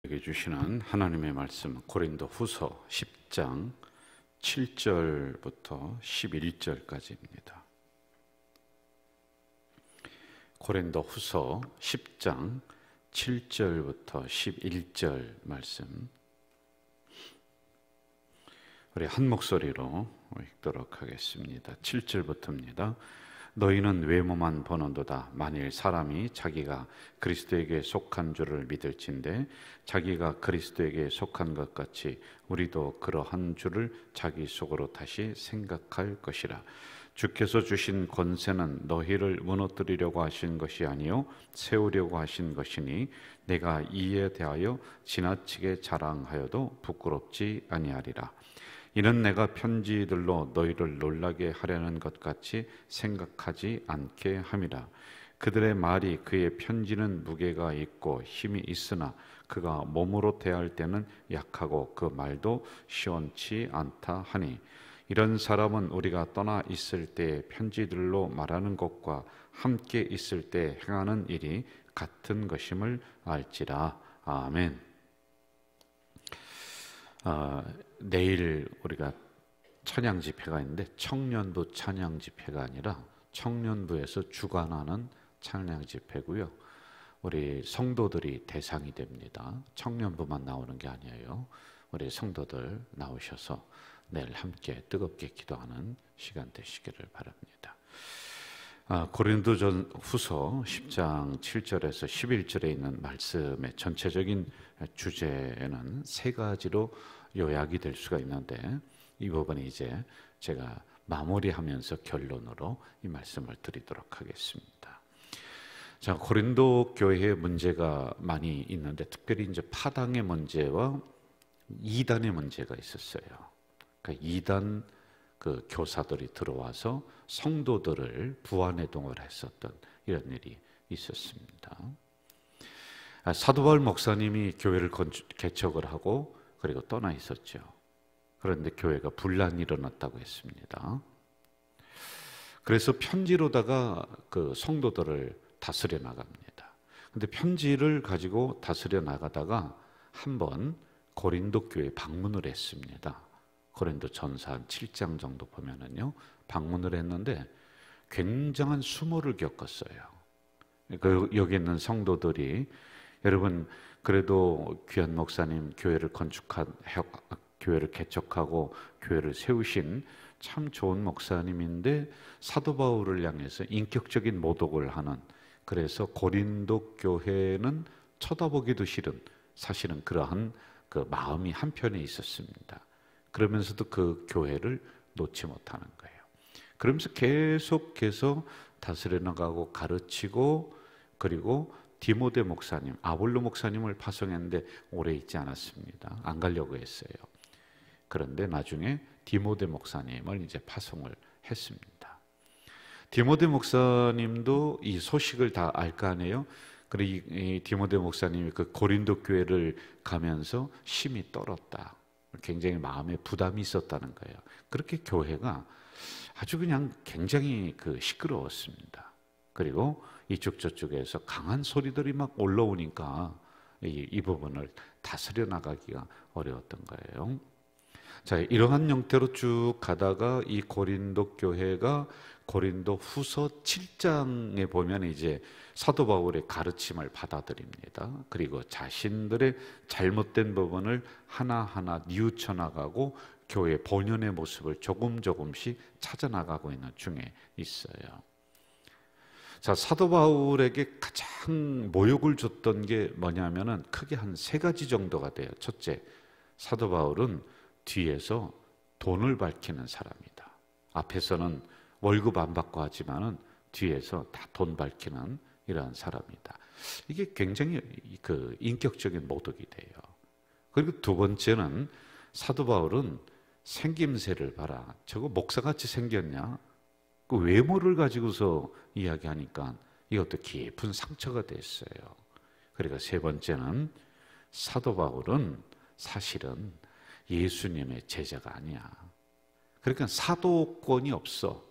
우리에게 주시는 하나님의 말씀 고린도후서 10장 7절부터 11절까지입니다. 고린도후서 10장 7절부터 11절 말씀 우리 한 목소리로 읽도록 하겠습니다. 7절부터입니다. 너희는 외모만 보는도다. 만일 사람이 자기가 그리스도에게 속한 줄을 믿을진대 자기가 그리스도에게 속한 것 같이 우리도 그러한 줄을 자기 속으로 다시 생각할 것이라. 주께서 주신 권세는 너희를 무너뜨리려고 하신 것이 아니요 세우려고 하신 것이니 내가 이에 대하여 지나치게 자랑하여도 부끄럽지 아니하리라. 이는 내가 편지들로 너희를 놀라게 하려는 것 같이 생각하지 않게 함이라. 그들의 말이 그의 편지는 무게가 있고 힘이 있으나 그가 몸으로 대할 때는 약하고 그 말도 시원치 않다 하니 이런 사람은 우리가 떠나 있을 때 편지들로 말하는 것과 함께 있을 때 행하는 일이 같은 것임을 알지라. 아멘. 내일 우리가 찬양 집회가 있는데 청년부 찬양 집회가 아니라 청년부에서 주관하는 찬양 집회고요. 우리 성도들이 대상이 됩니다. 청년부만 나오는 게 아니에요. 우리 성도들 나오셔서 내일 함께 뜨겁게 기도하는 시간 되시기를 바랍니다. 고린도전후서 10장 7절에서 11절에 있는 말씀의 전체적인 주제는 세 가지로 요약이 될 수가 있는데 이 부분이 이제 제가 마무리하면서 결론으로 이 말씀을 드리도록 하겠습니다. 자, 고린도 교회에 문제가 많이 있는데 특별히 이제 파당의 문제와 이단의 문제가 있었어요. 그러니까 이단 그 교사들이 들어와서 성도들을 부안해동을 했었던 이런 일이 있었습니다. 사도 바울 목사님이 교회를 개척을 하고 그리고 떠나 있었죠. 그런데 교회가 분란이 일어났다고 했습니다. 그래서 편지로다가 그 성도들을 다스려 나갑니다. 근데 편지를 가지고 다스려 나가다가 한번 고린도 교회에 방문을 했습니다. 고린도 전서 한 7장 정도 보면은요, 방문을 했는데 굉장한 수모를 겪었어요. 여기 있는 성도들이 여러분 그래도 귀한 목사님 교회를 교회를 개척하고 교회를 세우신 참 좋은 목사님인데 사도 바울을 향해서 인격적인 모독을 하는, 그래서 고린도 교회는 쳐다보기도 싫은 사실은 그러한 그 마음이 한편에 있었습니다. 그러면서도 그 교회를 놓지 못하는 거예요. 그러면서 계속해서 다스려 나가고 가르치고, 그리고 디모데 목사님, 아볼로 목사님을 파송했는데 오래 있지 않았습니다. 안 가려고 했어요. 그런데 나중에 디모데 목사님을 이제 파송을 했습니다. 디모데 목사님도 이 소식을 다 알 거 아니에요. 그리고 이 디모데 목사님이 그 고린도 교회를 가면서 심히 떨었다. 굉장히 마음에 부담이 있었다는 거예요. 그렇게 교회가 아주 그냥 굉장히 시끄러웠습니다. 그리고 이쪽 저쪽에서 강한 소리들이 막 올라오니까 이 부분을 다스려 나가기가 어려웠던 거예요. 자, 이러한 형태로 쭉 가다가 이 고린도 교회가 고린도 후서 7장에 보면 이제 사도 바울의 가르침을 받아들입니다. 그리고 자신들의 잘못된 부분을 하나하나 뉘우쳐 나가고 교회 본연의 모습을 조금씩 찾아나가고 있는 중에 있어요. 자, 사도 바울에게 가장 모욕을 줬던 게 뭐냐면은 크게 한 세 가지 정도가 돼요. 첫째, 사도 바울은 뒤에서 돈을 밝히는 사람이다. 앞에서는 월급 안 받고 하지만은 뒤에서 다 돈 밝히는 이러한 사람이다. 이게 굉장히 인격적인 모독이 돼요. 그리고 두 번째는 사도 바울은 생김새를 봐라. 저거 목사같이 생겼냐? 그 외모를 가지고서 이야기하니까 이것도 깊은 상처가 됐어요. 그리고 세 번째는 사도 바울은 사실은 예수님의 제자가 아니야. 그러니까 사도권이 없어.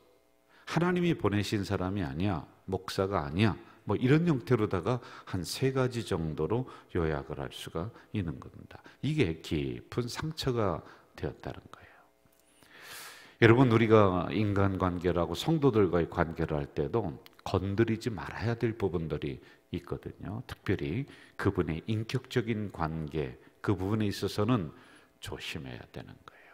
하나님이 보내신 사람이 아니야. 목사가 아니야. 뭐 이런 형태로다가 한 3가지 정도로 요약을 할 수가 있는 겁니다. 이게 깊은 상처가 되었다는 거예요. 여러분, 우리가 인간관계라고 성도들과의 관계를 할 때도 건드리지 말아야 될 부분들이 있거든요. 특별히 그분의 인격적인 관계, 그 부분에 있어서는 조심해야 되는 거예요.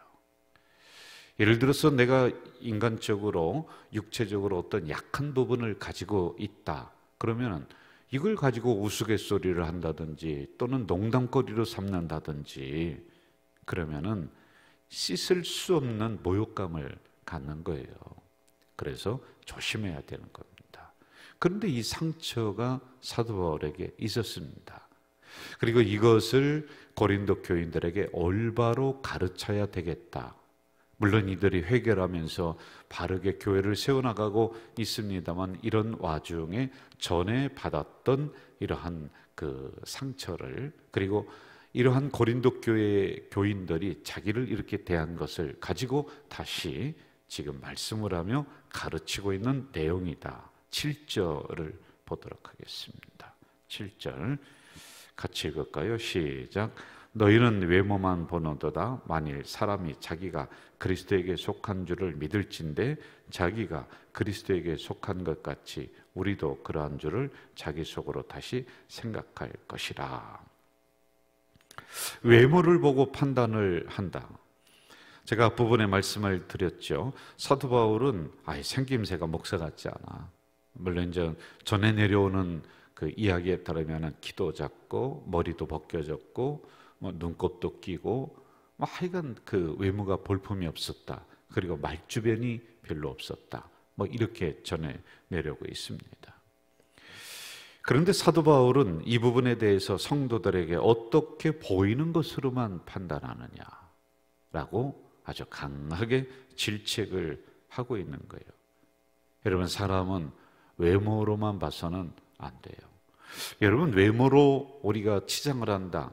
예를 들어서 내가 인간적으로, 육체적으로 어떤 약한 부분을 가지고 있다. 그러면 이걸 가지고 우스갯소리를 한다든지 또는 농담거리로 삼는다든지 그러면은 씻을 수 없는 모욕감을 갖는 거예요. 그래서 조심해야 되는 겁니다. 그런데 이 상처가 사도 바울에게 있었습니다. 그리고 이것을 고린도 교인들에게 올바로 가르쳐야 되겠다. 물론 이들이 회개하면서 바르게 교회를 세워나가고 있습니다만 이런 와중에 전에 받았던 이러한 그 상처를, 그리고 이러한 고린도 교회 교인들이 자기를 이렇게 대한 것을 가지고 다시 지금 말씀을 하며 가르치고 있는 내용이다. 7절을 보도록 하겠습니다. 7절 같이 읽을까요? 시작. 너희는 외모만 보노도다. 만일 사람이 자기가 그리스도에게 속한 줄을 믿을진대 자기가 그리스도에게 속한 것 같이 우리도 그러한 줄을 자기 속으로 다시 생각할 것이라. 외모를 보고 판단을 한다. 제가 앞부분에 말씀을 드렸죠. 사도 바울은 생김새가 목사 같지 않아. 물론 이제 전에 내려오는 그 이야기에 따르면 키도 작고 머리도 벗겨졌고 뭐 눈곱도 끼고 뭐 하여간 그 외모가 볼품이 없었다. 그리고 말주변이 별로 없었다. 뭐 이렇게 전해 내려오고 있습니다. 그런데 사도 바울은 이 부분에 대해서 성도들에게 어떻게 보이는 것으로만 판단하느냐라고 아주 강하게 질책을 하고 있는 거예요. 여러분, 사람은 외모로만 봐서는 안 돼요. 여러분, 외모로 우리가 치장을 한다.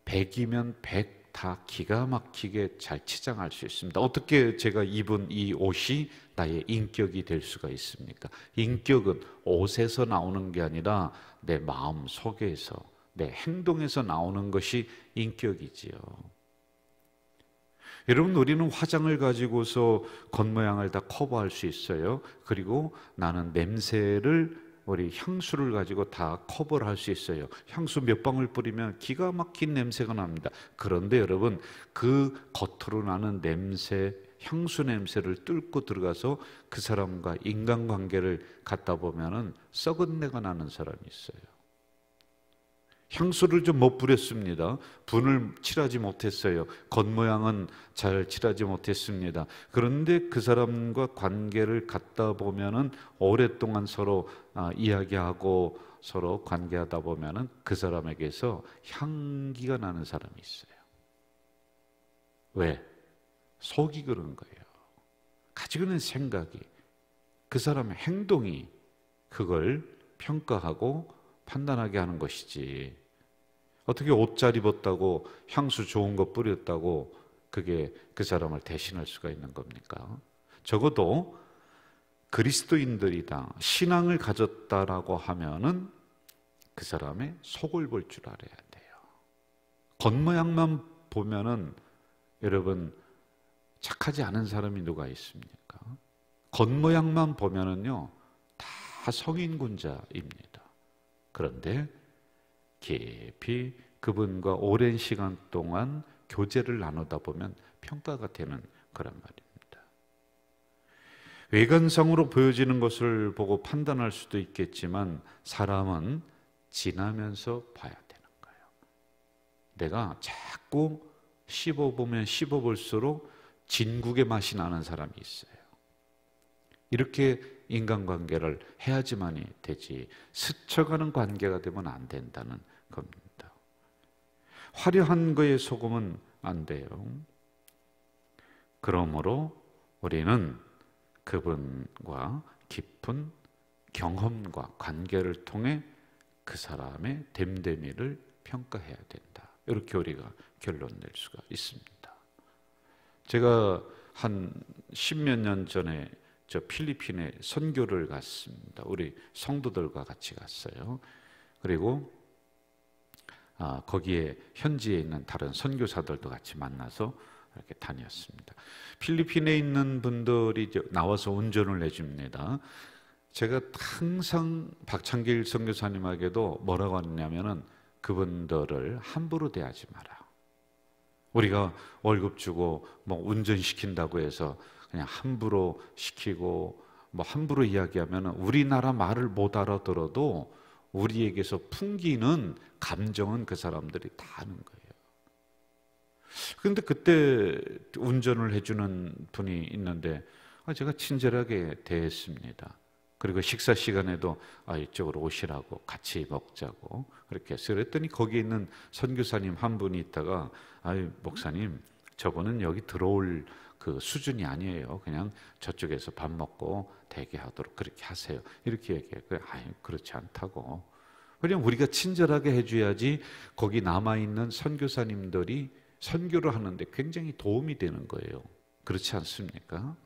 100이면 100 다 기가 막히게 잘 치장할 수 있습니다. 어떻게 제가 입은 이 옷이 나의 인격이 될 수가 있습니까? 인격은 옷에서 나오는 게 아니라 내 마음 속에서, 내 행동에서 나오는 것이 인격이지요. 여러분, 우리는 화장을 가지고서 겉모양을 다 커버할 수 있어요. 그리고 나는 냄새를, 우리 향수를 가지고 다 커버를 할 수 있어요. 향수 몇 방울 뿌리면 기가 막힌 냄새가 납니다. 그런데 여러분, 그 겉으로 나는 냄새, 향수 냄새를 뚫고 들어가서 그 사람과 인간관계를 갖다 보면은 썩은 내가 나는 사람이 있어요. 향수를 좀 못 뿌렸습니다. 분을 칠하지 못했어요. 겉모양은 잘 칠하지 못했습니다. 그런데 그 사람과 관계를 갖다 보면은 오랫동안 서로 이야기하고 서로 관계하다 보면은 그 사람에게서 향기가 나는 사람이 있어요. 왜? 속이 그런 거예요. 가지고 있는 생각이, 그 사람의 행동이 그걸 평가하고 판단하게 하는 것이지, 어떻게 옷 잘 입었다고 향수 좋은 거 뿌렸다고 그게 그 사람을 대신할 수가 있는 겁니까? 적어도 그리스도인들이다, 신앙을 가졌다라고 하면은 그 사람의 속을 볼 줄 알아야 돼요. 겉모양만 보면은 여러분, 착하지 않은 사람이 누가 있습니까? 겉모양만 보면은요 다 성인군자입니다. 그런데 깊이 그분과 오랜 시간 동안 교제를 나누다 보면 평가가 되는 그런 말입니다. 외관상으로 보여지는 것을 보고 판단할 수도 있겠지만 사람은 지나면서 봐야 되는 거예요. 내가 자꾸 씹어보면 씹어볼수록 진국의 맛이 나는 사람이 있어요. 이렇게 인간관계를 해야지만이 되지, 스쳐가는 관계가 되면 안 된다는 겁니다. 화려한 거에 속으면 안 돼요. 그러므로 우리는 그분과 깊은 경험과 관계를 통해 그 사람의 됨됨이를 평가해야 된다. 이렇게 우리가 결론 낼 수가 있습니다. 제가 한 10몇 년 전에 저 필리핀에 선교를 갔습니다. 우리 성도들과 같이 갔어요. 그리고 거기에 현지에 있는 다른 선교사들도 같이 만나서 이렇게 다녔습니다. 필리핀에 있는 분들이 나와서 운전을 해줍니다. 제가 항상 박창길 선교사님에게도 뭐라고 하냐면은 그분들을 함부로 대하지 마라. 우리가 월급 주고 뭐 운전시킨다고 해서 그냥 함부로 시키고 뭐 함부로 이야기하면은 우리나라 말을 못 알아들어도 우리에게서 풍기는 감정은 그 사람들이 다 아는 거예요. 그런데 그때 운전을 해주는 분이 있는데 제가 친절하게 대했습니다. 그리고 식사 시간에도 이쪽으로 오시라고 같이 먹자고 그렇게 해서 그랬더니 거기에 있는 선교사님 한 분이 있다가 목사님 저분은 여기 들어올 그 수준이 아니에요. 그냥 저쪽에서 밥 먹고 대기하도록 그렇게 하세요. 이렇게 얘기해요. 그렇지 않다고. 그냥 우리가 친절하게 해줘야지 거기 남아있는 선교사님들이 선교를 하는데 굉장히 도움이 되는 거예요. 그렇지 않습니까?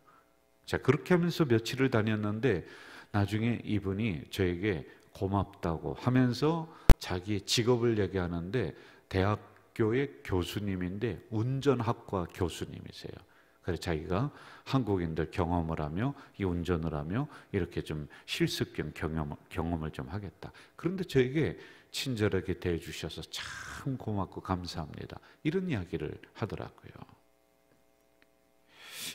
자, 그렇게 하면서 며칠을 다녔는데 나중에 이분이 저에게 고맙다고 하면서 자기 직업을 얘기하는데 대학교의 교수님인데 운전학과 교수님이세요. 그래서 자기가 한국인들 경험을 하며 이 운전을 하며 이렇게 좀 실습 겸 경험을 좀 하겠다. 그런데 저에게 친절하게 대해주셔서 참 고맙고 감사합니다. 이런 이야기를 하더라고요.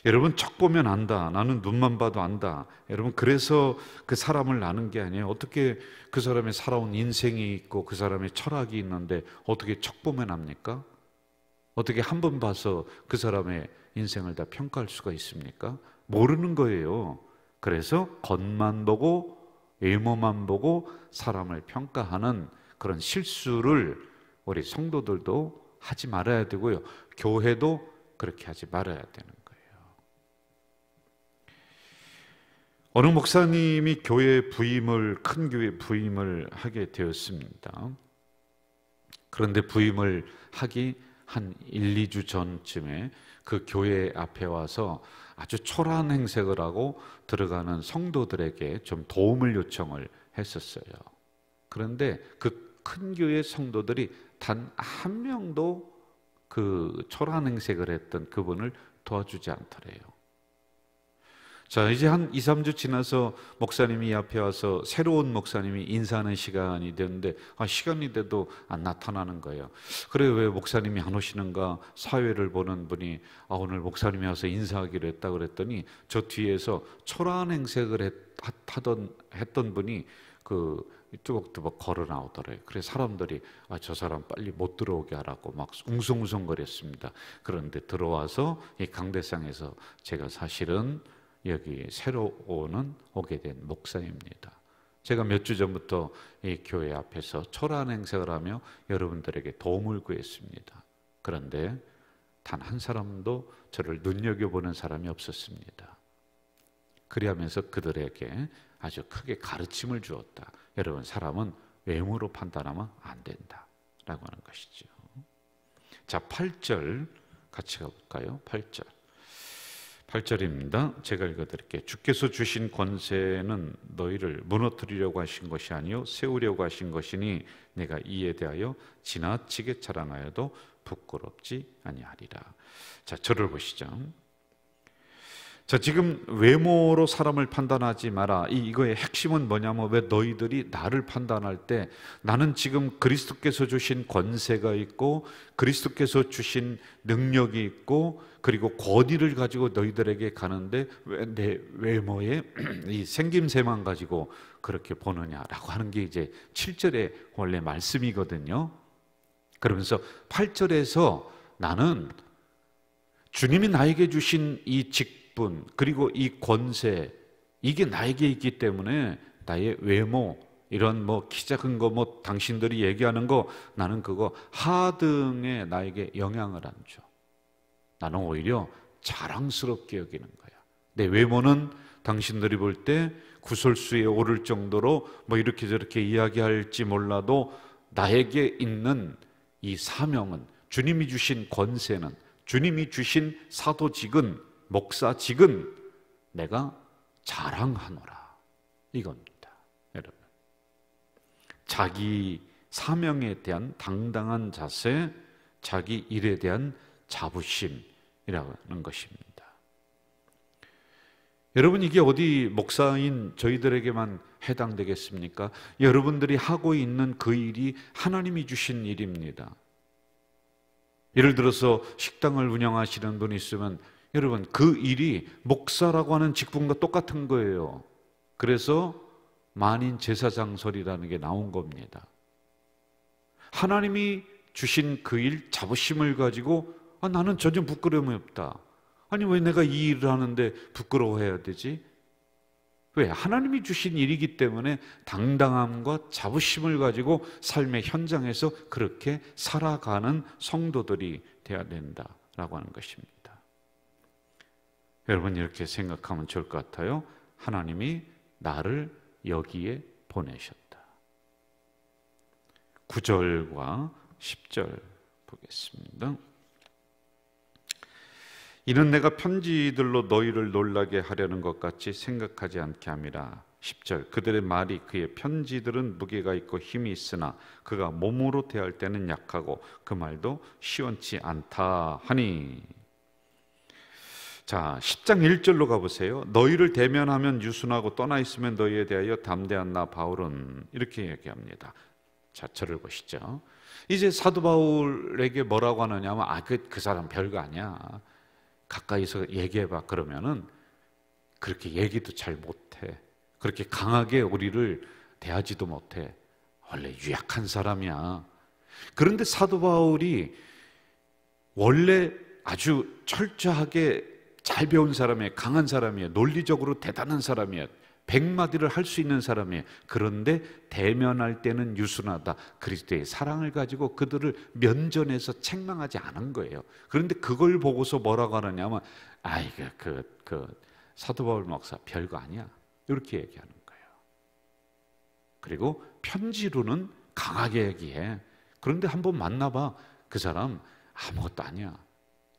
여러분 척 보면 안다. 나는 눈만 봐도 안다. 여러분 그래서 그 사람을 아는 게 아니에요. 어떻게 그 사람의 살아온 인생이 있고 그 사람의 철학이 있는데 어떻게 척 보면 압니까? 어떻게 한 번 봐서 그 사람의 인생을 다 평가할 수가 있습니까? 모르는 거예요. 그래서 겉만 보고 외모만 보고 사람을 평가하는 그런 실수를 우리 성도들도 하지 말아야 되고요. 교회도 그렇게 하지 말아야 되는 거예요. 어느 목사님이 큰 교회 부임을 하게 되었습니다. 그런데 부임을 하기 한 1, 2주 전쯤에 그 교회 앞에 와서 아주 초라한 행색을 하고 들어가는 성도들에게 좀 도움을 요청을 했었어요. 그런데 그 큰 교회 성도들이 단 한 명도 그 초라한 행색을 했던 그분을 도와주지 않더래요. 자, 이제 한 2, 3주 지나서 목사님이 앞에 와서 새로운 목사님이 인사하는 시간이 됐는데 시간이 돼도 안 나타나는 거예요. 그래 왜 목사님이 안 오시는가 사회를 보는 분이 오늘 목사님이 와서 인사하기로 했다 그랬더니 저 뒤에서 초라한 행색을 했던 분이 뚜벅뚜벅 걸어 나오더래요. 그래서 사람들이 저 사람 빨리 못 들어오게 하라고 막 웅성웅성거렸습니다. 그런데 들어와서 이 강대상에서 제가 사실은 여기 새로 오게 된 목사입니다. 제가 몇 주 전부터 이 교회 앞에서 초라한 행색을 하며 여러분들에게 도움을 구했습니다. 그런데 단 한 사람도 저를 눈여겨보는 사람이 없었습니다. 그리하면서 그들에게 아주 크게 가르침을 주었다. 여러분, 사람은 외모로 판단하면 안 된다 라고 하는 것이죠. 자, 8절 같이 가볼까요? 8절입니다. 제가 읽어드릴게요. 주께서 주신 권세는 너희를 무너뜨리려고 하신 것이 아니요 세우려고 하신 것이니 내가 이에 대하여 지나치게 자랑하여도 부끄럽지 아니하리라. 자, 저를 보시죠. 자, 지금 외모로 사람을 판단하지 마라. 이거의 핵심은 뭐냐면 왜 너희들이 나를 판단할 때 나는 지금 그리스도께서 주신 권세가 있고 그리스도께서 주신 능력이 있고 그리고 권위를 가지고 너희들에게 가는데 왜 내 외모의 이 생김새만 가지고 그렇게 보느냐라고 하는 게 이제 7절의 원래 말씀이거든요. 그러면서 8절에서 나는 주님이 나에게 주신 이 직분 그리고 이 권세 이게 나에게 있기 때문에 나의 외모 이런 키 작은 거 당신들이 얘기하는 거 나는 그거 하등에 나에게 영향을 안 줘. 나는 오히려 자랑스럽게 여기는 거야. 내 외모는 당신들이 볼 때 구설수에 오를 정도로 이렇게 저렇게 이야기할지 몰라도 나에게 있는 이 사명은 주님이 주신 권세는 주님이 주신 사도직은 목사직은 내가 자랑하노라, 이겁니다. 여러분, 자기 사명에 대한 당당한 자세, 자기 일에 대한 자부심이라는 것입니다. 여러분, 이게 어디 목사인 저희들에게만 해당되겠습니까? 여러분들이 하고 있는 그 일이 하나님이 주신 일입니다. 예를 들어서 식당을 운영하시는 분이 있으면 여러분, 그 일이 목사라고 하는 직분과 똑같은 거예요. 그래서 만인 제사장설이라는 게 나온 겁니다. 하나님이 주신 그 일, 자부심을 가지고 나는 전혀 부끄러움이 없다. 아니, 왜 내가 이 일을 하는데 부끄러워해야 되지? 왜? 하나님이 주신 일이기 때문에 당당함과 자부심을 가지고 삶의 현장에서 그렇게 살아가는 성도들이 되어야 된다라고 하는 것입니다. 여러분, 이렇게 생각하면 좋을 것 같아요. 하나님이 나를 여기에 보내셨다. 9절과 10절 보겠습니다. 이는 내가 편지들로 너희를 놀라게 하려는 것 같이 생각하지 않게 함이라. 10절, 그들의 말이 그의 편지들은 무게가 있고 힘이 있으나 그가 몸으로 대할 때는 약하고 그 말도 시원치 않다 하니. 자, 10장 1절로 가보세요. 너희를 대면하면 유순하고 떠나 있으면 너희에 대하여 담대한 나 바울은, 이렇게 얘기합니다. 자, 저를 보시죠. 이제 사도 바울에게 뭐라고 하느냐면 그 사람 별거 아니야, 가까이서 얘기해봐. 그러면은 그렇게 얘기도 잘 못해. 그렇게 강하게 우리를 대하지도 못해. 원래 유약한 사람이야. 그런데 사도 바울이 원래 아주 철저하게 잘 배운 사람이에요. 강한 사람이에요. 논리적으로 대단한 사람이에요. 100마디를 할 수 있는 사람이에요. 그런데 대면할 때는 유순하다. 그리스도의 사랑을 가지고 그들을 면전에서 책망하지 않은 거예요. 그런데 그걸 보고서 뭐라고 하느냐면 그 사도 바울 목사 별거 아니야, 이렇게 얘기하는 거예요. 그리고 편지로는 강하게 얘기해. 그런데 한번 만나봐. 그 사람 아무것도 아니야.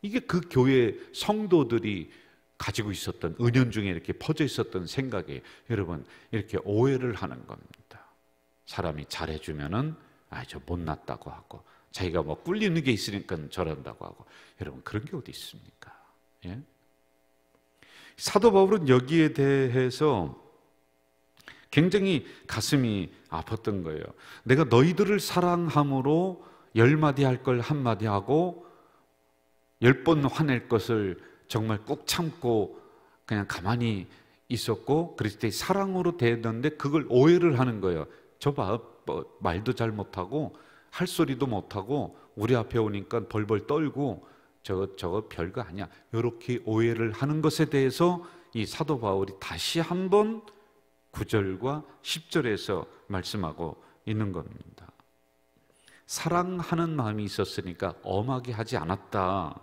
이게 그 교회 성도들이 가지고 있었던, 은연중에 이렇게 퍼져 있었던 생각이, 여러분, 이렇게 오해를 하는 겁니다. 사람이 잘해주면은 저 못났다고 하고, 자기가 뭐 꿀리는 게 있으니까 저런다고 하고. 여러분, 그런 게 어디 있습니까? 예? 사도 바울은 여기에 대해서 굉장히 가슴이 아팠던 거예요. 내가 너희들을 사랑함으로 10마디 할 걸 1마디 하고 10번 화낼 것을 정말 꾹 참고 그냥 가만히 있었고 그리스도의 사랑으로 대했는데 그걸 오해를 하는 거예요. 저 봐, 말도 잘 못하고 할 소리도 못하고 우리 앞에 오니까 벌벌 떨고 저거 별거 아니야, 이렇게 오해를 하는 것에 대해서 이 사도 바울이 다시 한번 9절과 10절에서 말씀하고 있는 겁니다. 사랑하는 마음이 있었으니까 엄하게 하지 않았다,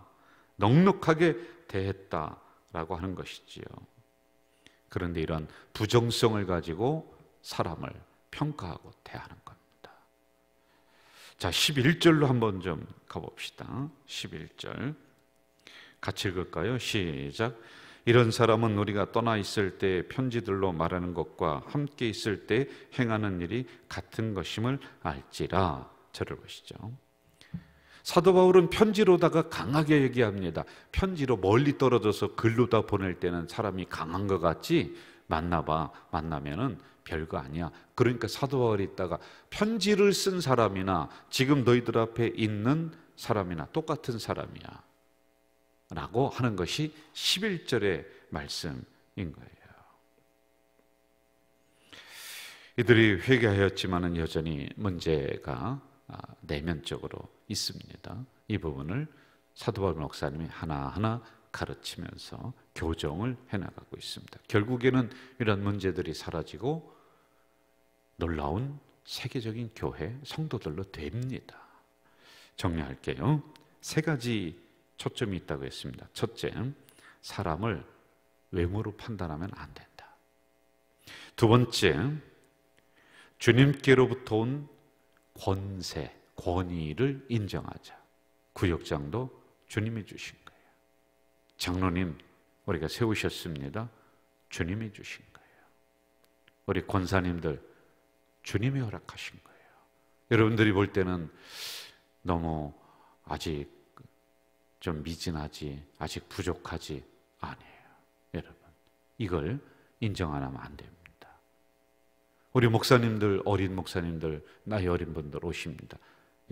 넉넉하게 대했다라고 하는 것이지요. 그런데 이런 부정성을 가지고 사람을 평가하고 대하는 겁니다. 자, 11절로 한번 좀 가봅시다. 11절 같이 읽을까요? 시작. 이런 사람은 우리가 떠나 있을 때 편지들로 말하는 것과 함께 있을 때 행하는 일이 같은 것임을 알지라. 저를 보시죠. 사도 바울은 편지로다가 강하게 얘기합니다. 편지로 멀리 떨어져서 글로다 보낼 때는 사람이 강한 것 같지, 만나봐, 만나면은 별거 아니야. 그러니까 사도 바울이 있다가 편지를 쓴 사람이나 지금 너희들 앞에 있는 사람이나 똑같은 사람이야 라고 하는 것이 11절의 말씀인 거예요. 이들이 회개하였지만은 여전히 문제가 내면적으로 있습니다. 이 부분을 사도 바울 목사님이 하나하나 가르치면서 교정을 해나가고 있습니다. 결국에는 이런 문제들이 사라지고 놀라운 세계적인 교회 성도들로 됩니다. 정리할게요. 3가지 초점이 있다고 했습니다. 첫째, 사람을 외모로 판단하면 안 된다. 두 번째, 주님께로부터 온 권세, 권위를 인정하자. 구역장도 주님이 주신 거예요. 장로님 우리가 세우셨습니다. 주님이 주신 거예요. 우리 권사님들 주님이 허락하신 거예요. 여러분들이 볼 때는 너무 아직 좀 미진하지, 아직 부족하지, 아니에요. 여러분, 이걸 인정 안 하면 안 됩니다. 우리 목사님들, 어린 목사님들, 나이 어린 분들 오십니다.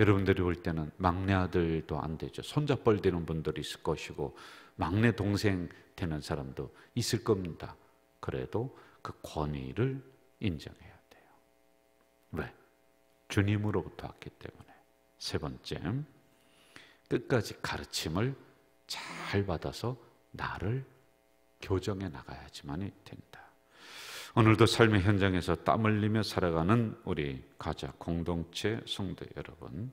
여러분들이 볼 때는 막내 아들도 안 되죠. 손잡벌 되는 분들이 있을 것이고 막내 동생 되는 사람도 있을 겁니다. 그래도 그 권위를 인정해야 돼요. 왜? 주님으로부터 왔기 때문에. 세 번째, 끝까지 가르침을 잘 받아서 나를 교정해 나가야지만이 된다. 오늘도 삶의 현장에서 땀 흘리며 살아가는 우리 가자 공동체 성도 여러분,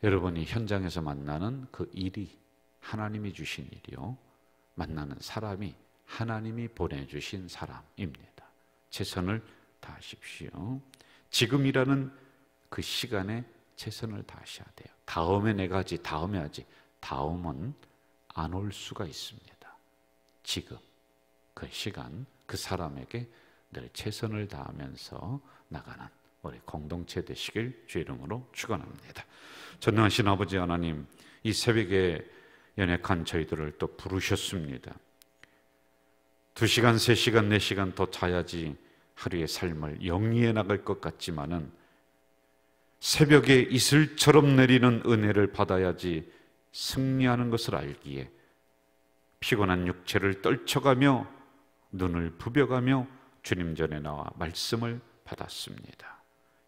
여러분이 현장에서 만나는 그 일이 하나님이 주신 일이요, 만나는 사람이 하나님이 보내주신 사람입니다. 최선을 다하십시오. 지금이라는 그 시간에 최선을 다하셔야 돼요. 다음에 내가 하지, 다음에 하지, 다음은 안 올 수가 있습니다. 지금 그 시간, 그 사람에게 늘 최선을 다하면서 나가는 우리 공동체 되시길 주 이름으로 축원합니다. 전능하신 아버지 하나님, 이 새벽에 연약한 저희들을 또 부르셨습니다. 2시간, 3시간, 4시간 더 자야지 하루의 삶을 영위해 나갈 것 같지만은 새벽에 이슬처럼 내리는 은혜를 받아야지 승리하는 것을 알기에 피곤한 육체를 떨쳐가며 눈을 부벼가며 주님 전에 나와 말씀을 받았습니다.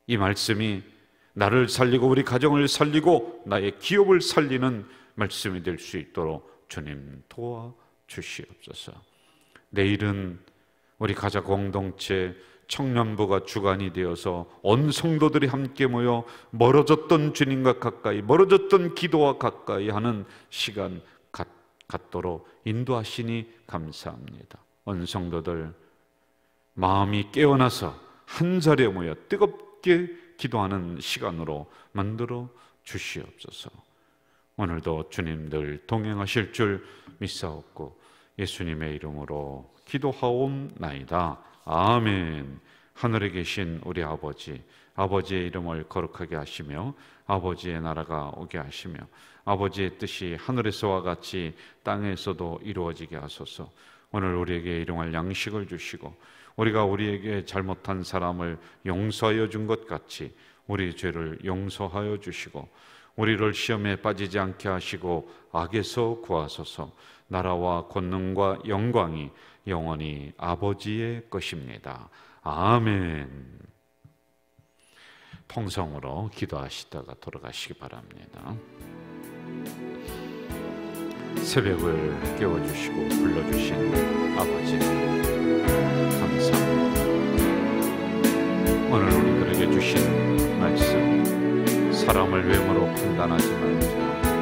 이 말씀이 나를 살리고 우리 가정을 살리고 나의 기업을 살리는 말씀이 될 수 있도록 주님 도와주시옵소서. 내일은 우리 가자 공동체 청년부가 주관이 되어서 온 성도들이 함께 모여 멀어졌던 주님과 가까이, 멀어졌던 기도와 가까이 하는 시간 갖도록 인도하시니 감사합니다. 온 성도들 마음이 깨어나서 한 자리에 모여 뜨겁게 기도하는 시간으로 만들어 주시옵소서. 오늘도 주님들 동행하실 줄 믿사옵고 예수님의 이름으로 기도하옵나이다. 아멘. 하늘에 계신 우리 아버지, 아버지의 이름을 거룩하게 하시며 아버지의 나라가 오게 하시며 아버지의 뜻이 하늘에서와 같이 땅에서도 이루어지게 하소서. 오늘 우리에게 일용할 양식을 주시고 우리가 우리에게 잘못한 사람을 용서하여 준 것 같이 우리 죄를 용서하여 주시고 우리를 시험에 빠지지 않게 하시고 악에서 구하소서. 나라와 권능과 영광이 영원히 아버지의 것입니다. 아멘. 통성으로 기도하시다가 돌아가시기 바랍니다. 새벽을 깨워주시고 불러주신 아버지 감사합니다. 오늘 우리들에게 주신 말씀, 사람을 외모로 판단하지 말자,